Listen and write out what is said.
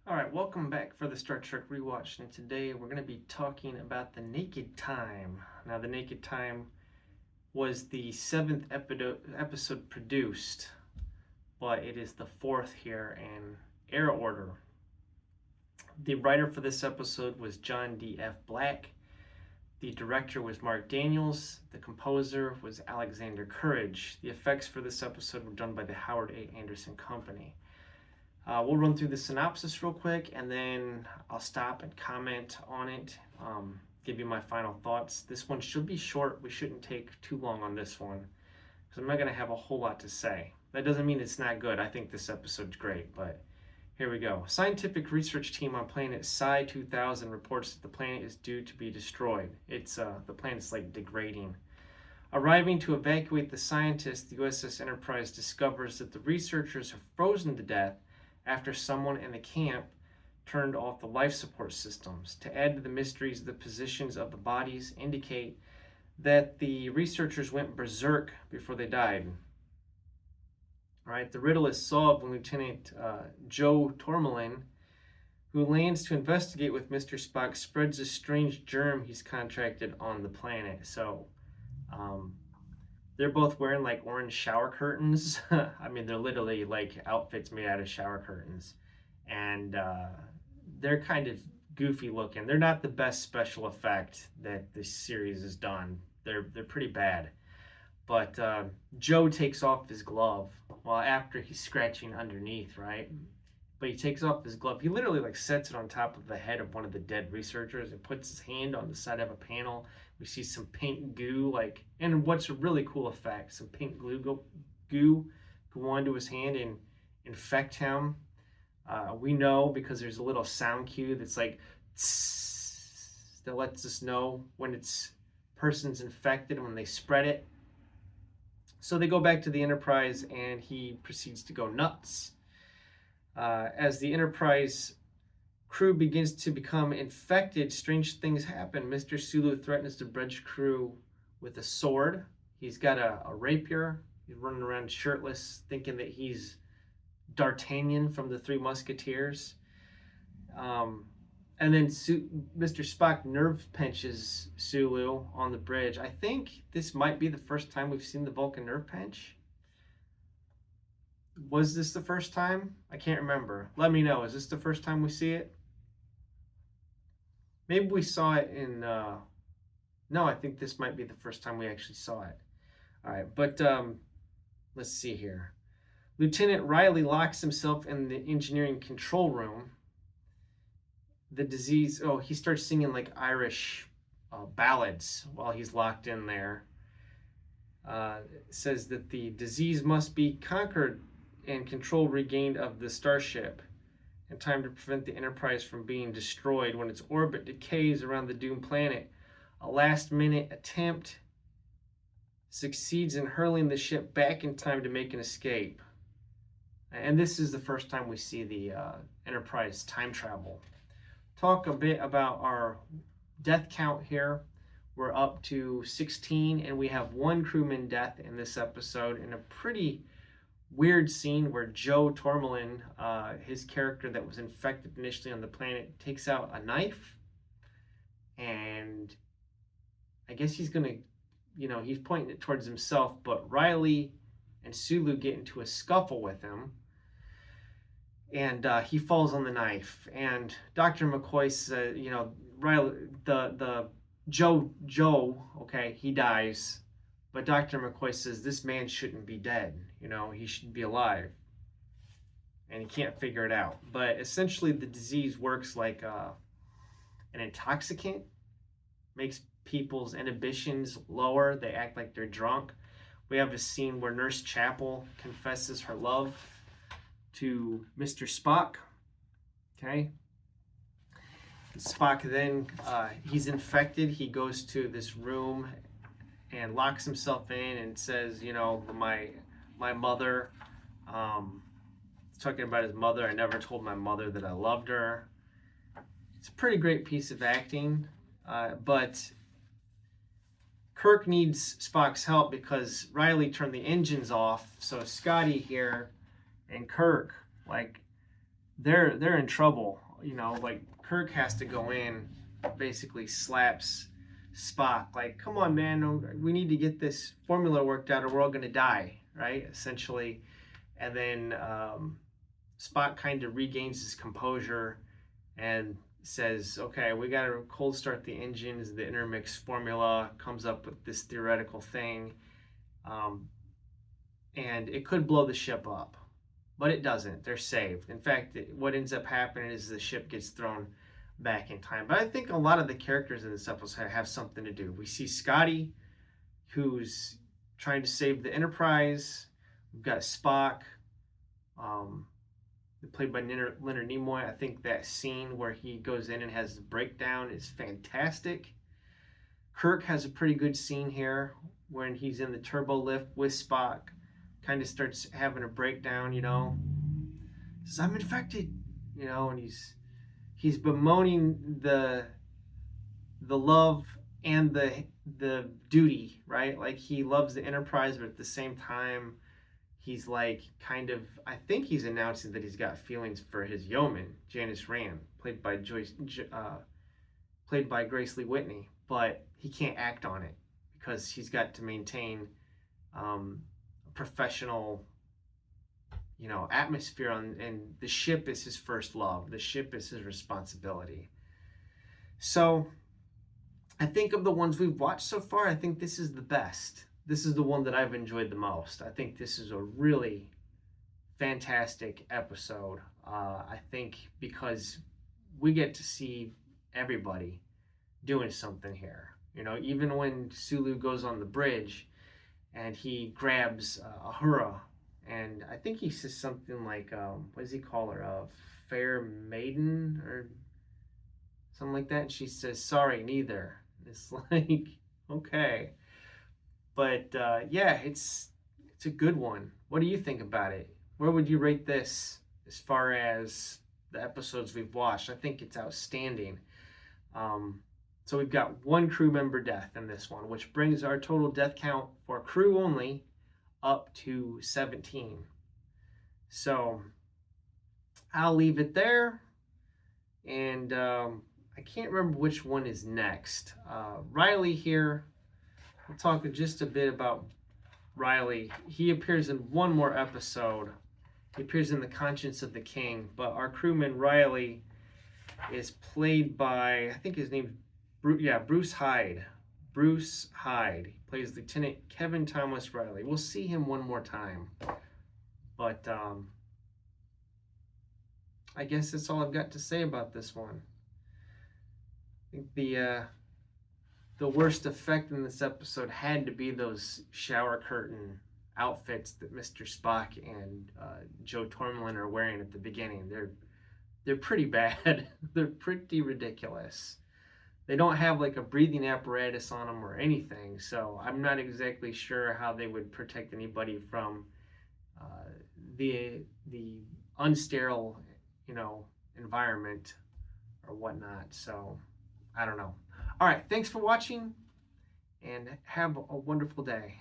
All right, welcome back for the Star Trek Rewatch, and today we're going to be talking about the Naked Time. Now, the Naked Time was the seventh episode produced, but it is the fourth here in era order. The writer for this episode was John D.F. Black. The director was Mark Daniels. The composer was Alexander Courage. The effects for this episode were done by the Howard A. Anderson Company. We'll run through the synopsis real quick, and then I'll stop and comment on it, give you my final thoughts. This one should be short. We shouldn't take too long on this one, because I'm not going to have a whole lot to say. That doesn't mean it's not good. I think this episode's great, but here we go. Scientific research team on planet Psi 2000 reports that the planet is due to be destroyed. The planet's like degrading. Arriving to evacuate the scientists, the USS Enterprise discovers that the researchers have frozen to death after someone in the camp turned off the life support systems. To add to the mysteries, the positions of the bodies indicate that the researchers went berserk before they died. All right, the riddle is solved when Lieutenant Joe Tormelin, who lands to investigate with Mr. Spock, spreads a strange germ he's contracted on the planet. So, they're both wearing like orange shower curtains. I mean, they're literally like outfits made out of shower curtains. And they're kind of goofy looking. They're not the best special effect that this series has done. They're pretty bad. But Joe takes off his glove. Well, after he's scratching underneath, right? But he takes off his glove. He literally like sets it on top of the head of one of the dead researchers and puts his hand on the side of a panel. We see some pink goo, and what's a really cool effect, some pink goo go onto his hand and infect him. We know because there's a little sound cue that's like that lets us know when it's person's infected when they spread it. So they go back to the Enterprise and he proceeds to go nuts. As the Enterprise crew begins to become infected, strange things happen. Mr. Sulu threatens the bridge crew with a sword. He's got a rapier. He's running around shirtless, thinking that he's D'Artagnan from the Three Musketeers. And then Mr. Spock nerve pinches Sulu on the bridge. I think this might be the first time we've seen the Vulcan nerve pinch. Was this the first time? I can't remember. Let me know. Is this the first time we see it? Maybe we saw it in... No, I think this might be the first time we actually saw it. All right, but let's see here. Lieutenant Riley locks himself in the engineering control room. The disease... Oh, he starts singing like Irish ballads while he's locked in there. Says that the disease must be conquered and control regained of the starship in time to prevent the Enterprise from being destroyed when its orbit decays around the doomed planet. A last-minute attempt succeeds in hurling the ship back in time to make an escape. And this is the first time we see the Enterprise time travel. Talk a bit about our death count here. We're up to 16, and we have one crewman death in this episode in a pretty weird scene where Joe Tormelin, his character that was infected initially on the planet, takes out a knife, and I guess he's gonna, he's pointing it towards himself, but Riley and Sulu get into a scuffle with him, and he falls on the knife, and Dr. McCoy says, Riley, the Joe, okay, he dies. But Dr. McCoy says this man shouldn't be dead. He should be alive. And he can't figure it out. But essentially, the disease works like an intoxicant, makes people's inhibitions lower. They act like they're drunk. We have a scene where Nurse Chapel confesses her love to Mr. Spock. Okay. Spock then, he's infected. He goes to this room and locks himself in and says, my mother, he's talking about his mother. I never told my mother that I loved her. It's a pretty great piece of acting, but Kirk needs Spock's help because Riley turned the engines off. So Scotty here and Kirk, they're in trouble. You know, like Kirk has to go in, basically slaps Spock, like, come on, man, we need to get this formula worked out, or we're all gonna die, right? Essentially, and then Spock kind of regains his composure and says, okay, we got to cold start the engines. The intermix formula comes up with this theoretical thing, um, and it could blow the ship up, but it doesn't. They're saved. In fact, what ends up happening is the ship gets thrown back in time. But I think a lot of the characters in this episode have something to do. We see Scotty, who's trying to save the Enterprise. We've got Spock, um, played by Leonard Nimoy. I think that scene where he goes in and has the breakdown is fantastic. Kirk has a pretty good scene here when he's in the turbo lift with Spock. Kind of starts having a breakdown, you know. Says, I'm infected, you know, and he's bemoaning the love and the duty, right? Like he loves the Enterprise, but at the same time, he's like kind of, I think he's announcing that he's got feelings for his yeoman, Janice Rand, played by Grace Lee Whitney, but he can't act on it because he's got to maintain a professional, you know, atmosphere and the ship is his first love. The ship is his responsibility. So I think of the ones we've watched so far, I think this is the best. This is the one that I've enjoyed the most. I think this is a really fantastic episode. I think because we get to see everybody doing something here. You know, even when Sulu goes on the bridge and he grabs Ahura, and I think he says something like, what does he call her? Fair maiden or something like that. And she says, sorry, neither. It's like, okay. But yeah, it's a good one. What do you think about it? Where would you rate this as far as the episodes we've watched? I think it's outstanding. So we've got one crew member death in this one, which brings our total death count for crew only up to 17. So I'll leave it there. And I can't remember which one is next. Riley here. We'll talk just a bit about Riley. He appears in one more episode. He appears in The Conscience of the King, but our crewman Riley is played by, I think his name's Bruce Hyde. Bruce Hyde. He plays Lieutenant Kevin Thomas Riley. We'll see him one more time. But I guess that's all I've got to say about this one. I think the worst effect in this episode had to be those shower curtain outfits that Mr. Spock and Joe Tormlin are wearing at the beginning. They're pretty bad. They're pretty ridiculous. They don't have like a breathing apparatus on them or anything, so I'm not exactly sure how they would protect anybody from the unsterile, you know, environment or whatnot. So I don't know. All right, thanks for watching and have a wonderful day.